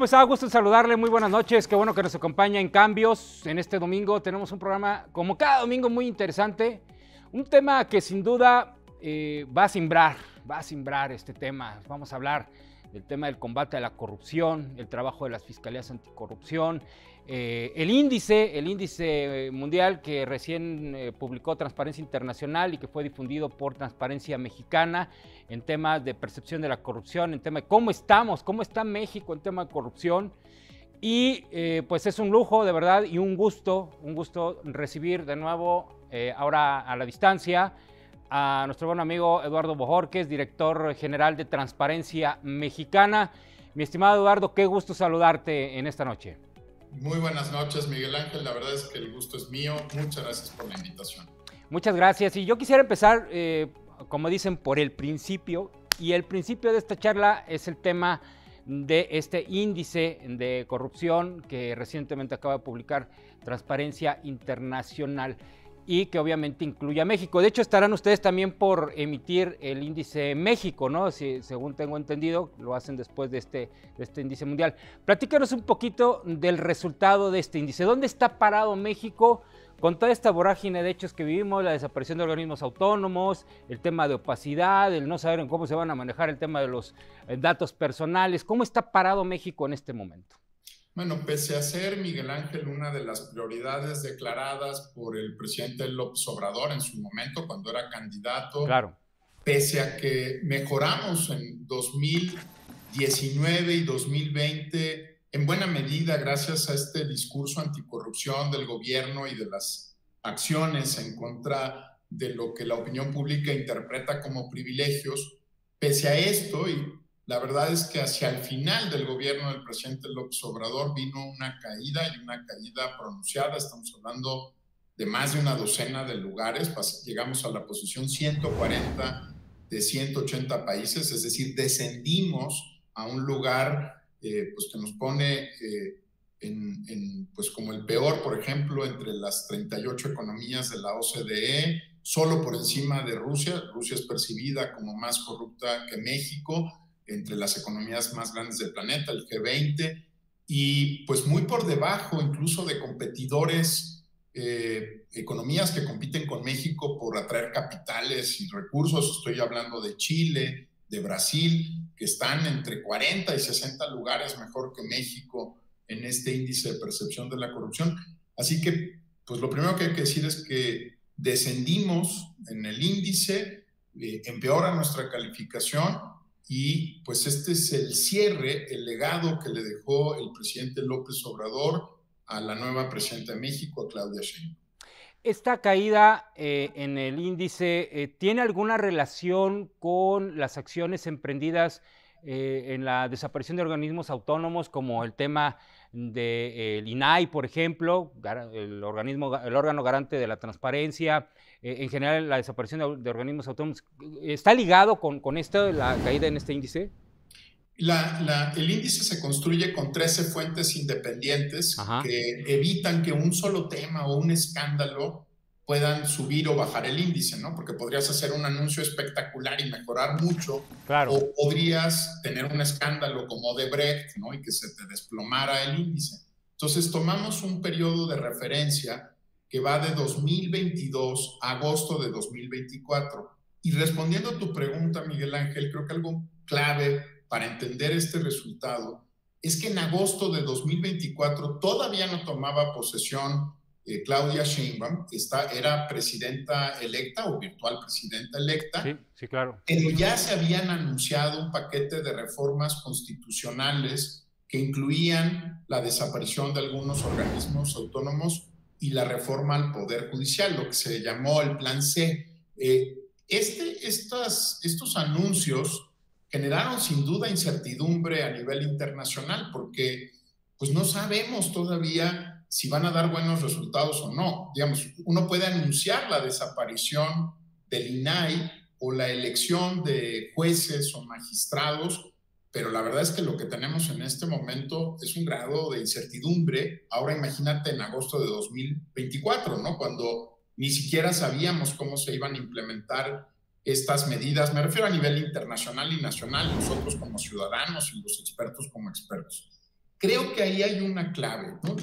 ¿cómo está? Gusto en saludarle, muy buenas noches, qué bueno que nos acompaña en Cambios. En este domingo tenemos un programa, como cada domingo, muy interesante. Un tema que sin duda va a simbrar este tema. Vamos a hablar del tema del combate a la corrupción, el trabajo de las fiscalías anticorrupción, el índice mundial que recién publicó Transparencia Internacional y que fue difundido por Transparencia Mexicana en temas de percepción de la corrupción, en tema de cómo está México en tema de corrupción. Y pues es un lujo de verdad y un gusto recibir de nuevo, ahora a la distancia, a nuestro buen amigo Eduardo Bojorquez, director general de Transparencia Mexicana. Mi estimado Eduardo, qué gusto saludarte en esta noche. Muy buenas noches, Miguel Ángel. La verdad es que el gusto es mío. Muchas gracias por la invitación. Muchas gracias. Y yo quisiera empezar, como dicen, por el principio. Y el principio de esta charla es el tema de este índice de corrupción que recientemente acaba de publicar Transparencia Internacional y que obviamente incluye a México. De hecho, estarán ustedes también por emitir el índice México, ¿no? Según tengo entendido, lo hacen después de este índice mundial. Platícanos un poquito del resultado de este índice. ¿Dónde está parado México con toda esta vorágine de hechos que vivimos, la desaparición de organismos autónomos, el tema de opacidad, el no saber en cómo se van a manejar el tema de los datos personales? ¿Cómo está parado México en este momento? Bueno, pese a ser, Miguel Ángel, una de las prioridades declaradas por el presidente López Obrador en su momento, cuando era candidato, claro, pese a que mejoramos en 2019 y 2020, en buena medida gracias a este discurso anticorrupción del gobierno y de las acciones en contra de lo que la opinión pública interpreta como privilegios, pese a esto, y la verdad es que hacia el final del gobierno del presidente López Obrador vino una caída y una caída pronunciada. Estamos hablando de más de una docena de lugares. Llegamos a la posición 140 de 180 países, es decir, descendimos a un lugar pues que nos pone pues como el peor, por ejemplo, entre las 38 economías de la OCDE, solo por encima de Rusia. Rusia es percibida como más corrupta que México, entre las economías más grandes del planeta, el G20, y pues muy por debajo incluso de competidores, economías que compiten con México por atraer capitales y recursos. Estoy hablando de Chile, de Brasil, que están entre 40 y 60 lugares mejor que México en este índice de percepción de la corrupción. Así que, pues lo primero que hay que decir es que descendimos en el índice, empeora nuestra calificación. Y pues este es el cierre, el legado que le dejó el presidente López Obrador a la nueva presidenta de México, a Claudia Sheinbaum. ¿Esta caída en el índice tiene alguna relación con las acciones emprendidas en la desaparición de organismos autónomos, como el tema del INAI, por ejemplo, el órgano garante de la transparencia, en general la desaparición de organismos autónomos? ¿Está ligado con esto, la caída en este índice? El índice se construye con 13 fuentes independientes que evitan que un solo tema o un escándalo puedan subir o bajar el índice, ¿no? Porque podrías hacer un anuncio espectacular y mejorar mucho, claro, o podrías tener un escándalo como Odebrecht, ¿no? Y que se te desplomara el índice. Entonces tomamos un periodo de referencia que va de 2022 a agosto de 2024. Y respondiendo a tu pregunta, Miguel Ángel, creo que algo clave para entender este resultado es que en agosto de 2024 todavía no tomaba posesión Claudia Sheinbaum, era presidenta electa o virtual presidenta electa. Sí, claro. Pero ya se habían anunciado un paquete de reformas constitucionales que incluían la desaparición de algunos organismos autónomos y la reforma al Poder Judicial, lo que se llamó el Plan C. Estos anuncios generaron sin duda incertidumbre a nivel internacional porque pues no sabemos todavía si van a dar buenos resultados o no. Digamos, uno puede anunciar la desaparición del INAI o la elección de jueces o magistrados, pero la verdad es que lo que tenemos en este momento es un grado de incertidumbre. Ahora imagínate en agosto de 2024, ¿no? Cuando ni siquiera sabíamos cómo se iban a implementar estas medidas. Me refiero a nivel internacional y nacional, nosotros como ciudadanos y los expertos como expertos. creo que ahí hay una clave, ¿no?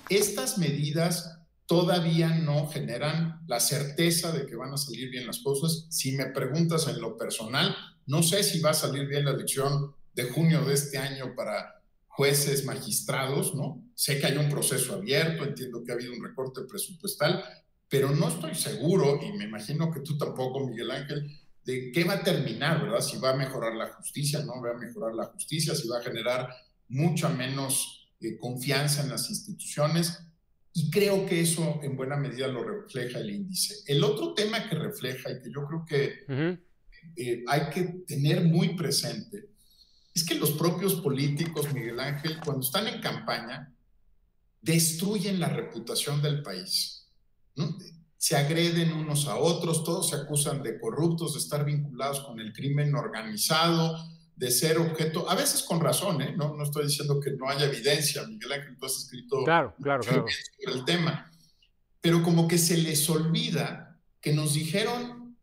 Estas medidas todavía no generan la certeza de que van a salir bien las cosas. Si me preguntas en lo personal, no sé si va a salir bien la elección de junio de este año para jueces, magistrados, ¿no? Sé que hay un proceso abierto, entiendo que ha habido un recorte presupuestal, pero no estoy seguro, y me imagino que tú tampoco, Miguel Ángel, de qué va a terminar, ¿verdad? Si va a mejorar la justicia, no va a mejorar la justicia, si va a generar mucha menos confianza en las instituciones, y creo que eso en buena medida lo refleja el índice. El otro tema que refleja y que yo creo que hay que tener muy presente es que los propios políticos, Miguel Ángel, cuando están en campaña, destruyen la reputación del país, ¿no? Se agreden unos a otros, todos se acusan de corruptos, de estar vinculados con el crimen organizado, de ser objeto, a veces con razón, ¿eh? No estoy diciendo que no haya evidencia, Miguel Ángel, tú has escrito Claro. sobre el tema, pero como que se les olvida que nos dijeron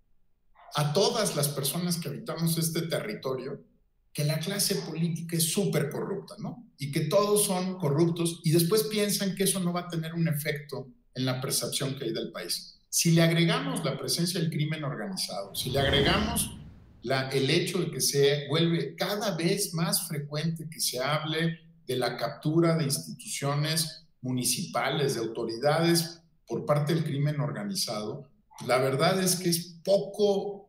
a todas las personas que habitamos este territorio que la clase política es súper corrupta, ¿no? Y que todos son corruptos y después piensan que eso no va a tener un efecto en la percepción que hay del país. Si le agregamos la presencia del crimen organizado, si le agregamos el hecho de que se vuelve cada vez más frecuente que se hable de la captura de instituciones municipales, de autoridades por parte del crimen organizado, la verdad es que es poco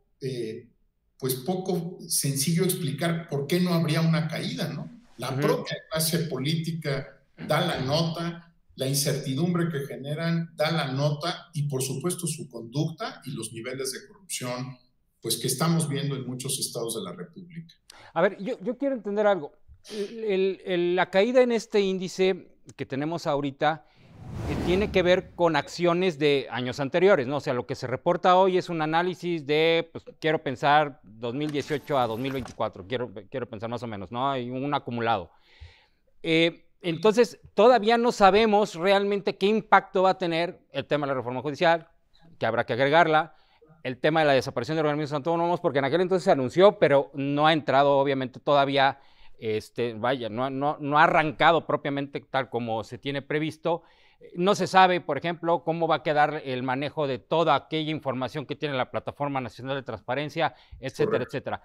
sencillo explicar por qué no habría una caída, ¿no? La propia clase política da la nota, la incertidumbre que generan da la nota y por supuesto su conducta y los niveles de corrupción pues que estamos viendo en muchos estados de la República. A ver, yo quiero entender algo. La caída en este índice que tenemos ahorita tiene que ver con acciones de años anteriores, ¿no? O sea, lo que se reporta hoy es un análisis de, pues, quiero pensar 2018 a 2024, quiero pensar más o menos, ¿no? Hay un acumulado. Entonces, todavía no sabemos realmente qué impacto va a tener el tema de la reforma judicial, que habrá que agregarla, el tema de la desaparición de organismos autónomos, porque en aquel entonces se anunció, pero no ha entrado obviamente todavía, no ha arrancado propiamente tal como se tiene previsto. No se sabe, por ejemplo, cómo va a quedar el manejo de toda aquella información que tiene la Plataforma Nacional de Transparencia, etcétera, etcétera.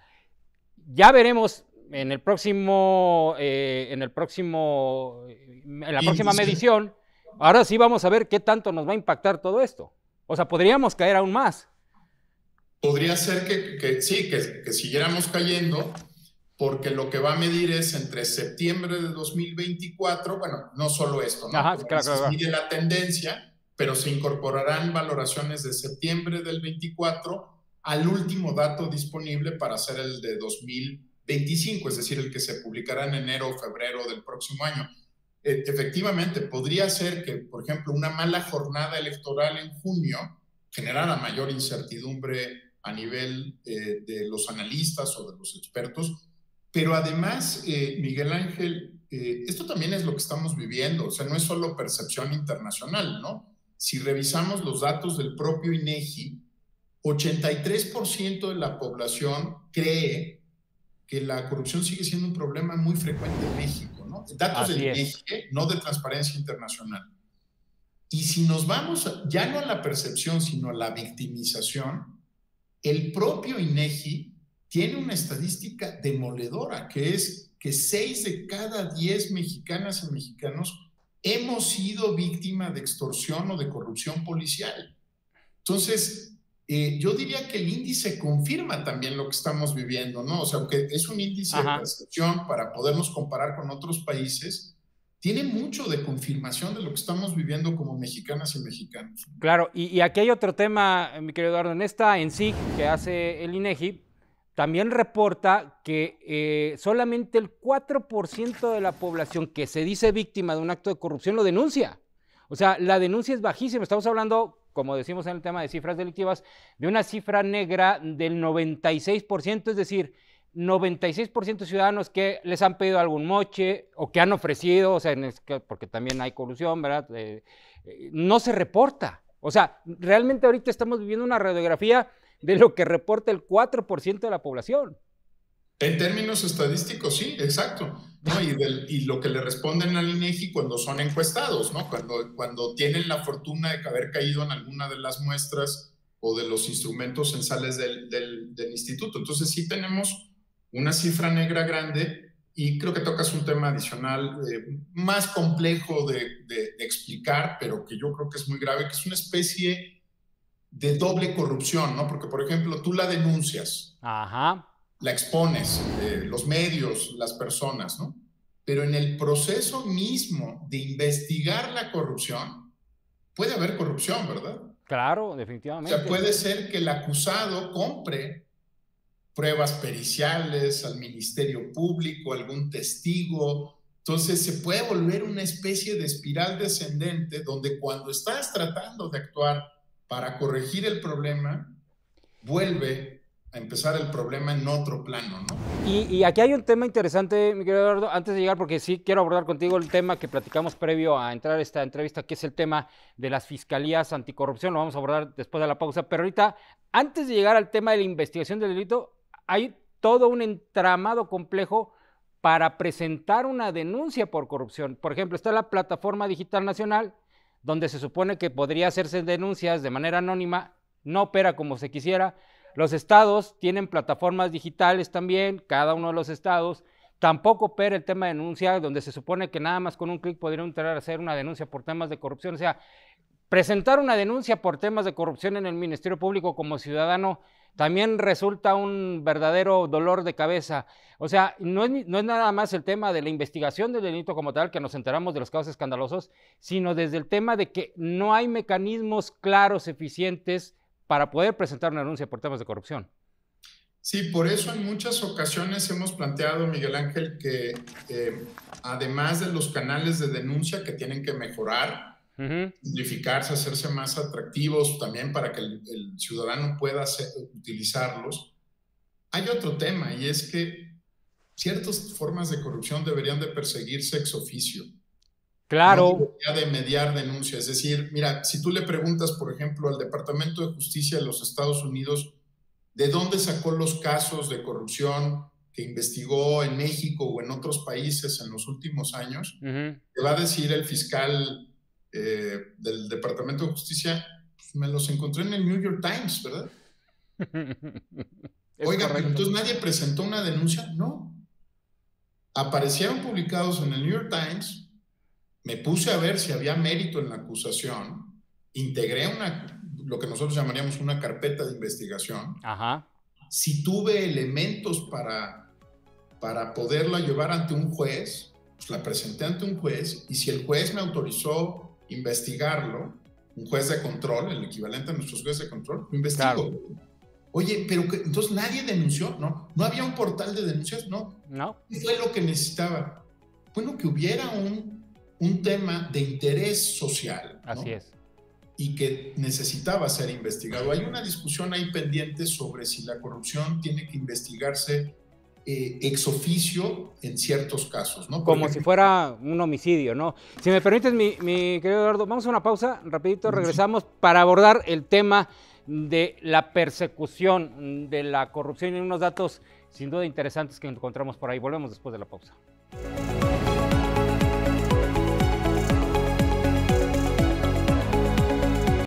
Ya veremos en la próxima medición. Ahora sí vamos a ver qué tanto nos va a impactar todo esto. O sea, podríamos caer aún más. Podría ser que siguiéramos cayendo, porque lo que va a medir es entre septiembre de 2024, bueno, no solo esto, ¿no? Ajá, claro. Mide la tendencia, pero se incorporarán valoraciones de septiembre del 24 al último dato disponible para hacer el de 2025, es decir, el que se publicará en enero o febrero del próximo año. Efectivamente, podría ser que, por ejemplo, una mala jornada electoral en junio generara mayor incertidumbre a nivel de los analistas o de los expertos, pero además, Miguel Ángel, esto también es lo que estamos viviendo, o sea, no es solo percepción internacional, ¿no? Si revisamos los datos del propio INEGI, 83% de la población cree que la corrupción sigue siendo un problema muy frecuente en México, ¿no? Datos del INEGI, no de Transparencia Internacional. Y si nos vamos ya no a la percepción, sino a la victimización, el propio INEGI tiene una estadística demoledora, que es que 6 de cada 10 mexicanas y mexicanos hemos sido víctima de extorsión o de corrupción policial. Entonces, yo diría que el índice confirma también lo que estamos viviendo, ¿no? O sea, aunque es un índice de percepción para podernos comparar con otros países, tiene mucho de confirmación de lo que estamos viviendo como mexicanas y mexicanos. Claro, y aquí hay otro tema, mi querido Eduardo. En esta ENSIG que hace el INEGI, también reporta que solamente el 4% de la población que se dice víctima de un acto de corrupción lo denuncia. O sea, la denuncia es bajísima. Estamos hablando, como decimos en el tema de cifras delictivas, de una cifra negra del 96%, es decir, 96% de ciudadanos que les han pedido algún moche o que han ofrecido, o sea, porque también hay colusión, ¿verdad? No se reporta. O sea, realmente ahorita estamos viviendo una radiografía de lo que reporta el 4% de la población. En términos estadísticos, sí, exacto. ¿No? Y lo que le responden al INEGI cuando son encuestados, ¿no? Cuando tienen la fortuna de haber caído en alguna de las muestras o de los instrumentos censales del instituto. Entonces sí tenemos una cifra negra grande y creo que tocas un tema adicional más complejo de explicar, pero que yo creo que es muy grave, que es una especie de doble corrupción, ¿no? Porque, por ejemplo, tú la denuncias. Ajá. La expones, los medios, las personas, ¿no? Pero en el proceso mismo de investigar la corrupción, puede haber corrupción, ¿verdad? Claro, O definitivamente. sea, puede ser que el acusado compre pruebas periciales al Ministerio Público, algún testigo. Entonces se puede volver una especie de espiral descendente donde cuando estás tratando de actuar para corregir el problema, vuelve a empezar el problema en otro plano, ¿no? Y aquí hay un tema interesante, mi querido Eduardo, antes de llegar, porque sí quiero abordar contigo el tema que platicamos previo a entrar a esta entrevista, que es el tema de las fiscalías anticorrupción, lo vamos a abordar después de la pausa, pero ahorita, antes de llegar al tema de la investigación del delito, hay todo un entramado complejo para presentar una denuncia por corrupción. Por ejemplo, está la Plataforma Digital Nacional, donde se supone que podría hacerse denuncias de manera anónima, no opera como se quisiera. Los estados tienen plataformas digitales también, cada uno de los estados. Tampoco opera el tema de denuncia, donde se supone que nada más con un clic podrían entrar a hacer una denuncia por temas de corrupción. O sea, presentar una denuncia por temas de corrupción en el Ministerio Público como ciudadano también resulta un verdadero dolor de cabeza. O sea, no es nada más el tema de la investigación del delito como tal, que nos enteramos de los casos escandalosos, sino desde el tema de que no hay mecanismos claros, eficientes, para poder presentar una denuncia por temas de corrupción. Sí, por eso en muchas ocasiones hemos planteado, Miguel Ángel, que además de los canales de denuncia que tienen que mejorar, simplificarse, hacerse más atractivos también para que el ciudadano pueda utilizarlos, hay otro tema y es que ciertas formas de corrupción deberían de perseguirse ex oficio. Claro. No debería de mediar denuncia. Es decir, mira, si tú le preguntas, por ejemplo, al Departamento de Justicia de los Estados Unidos, ¿de dónde sacó los casos de corrupción que investigó en México o en otros países en los últimos años? Te va a decir el fiscal del Departamento de Justicia, pues me los encontré en el New York Times, ¿verdad? Oiga, pero entonces nadie presentó una denuncia. No. Aparecieron publicados en el New York Times. Me puse a ver si había mérito en la acusación, integré lo que nosotros llamaríamos una carpeta de investigación. Ajá. Si tuve elementos para poderla llevar ante un juez, pues la presenté ante un juez, y si el juez me autorizó investigarlo, un juez de control, el equivalente a nuestros jueces de control, lo investigo. Claro. Oye, pero entonces nadie denunció, ¿no? ¿No había un portal de denuncias? No. ¿Qué fue lo que necesitaba? Bueno, que hubiera un tema de interés social, ¿no? Así es. Y que necesitaba ser investigado. Hay una discusión ahí pendiente sobre si la corrupción tiene que investigarse ex oficio en ciertos casos, ¿no? Como si fuera un homicidio, ¿no? Si me permites, mi querido Eduardo, vamos a una pausa, rapidito, regresamos para abordar el tema de la persecución de la corrupción y unos datos sin duda interesantes que encontramos por ahí. Volvemos después de la pausa.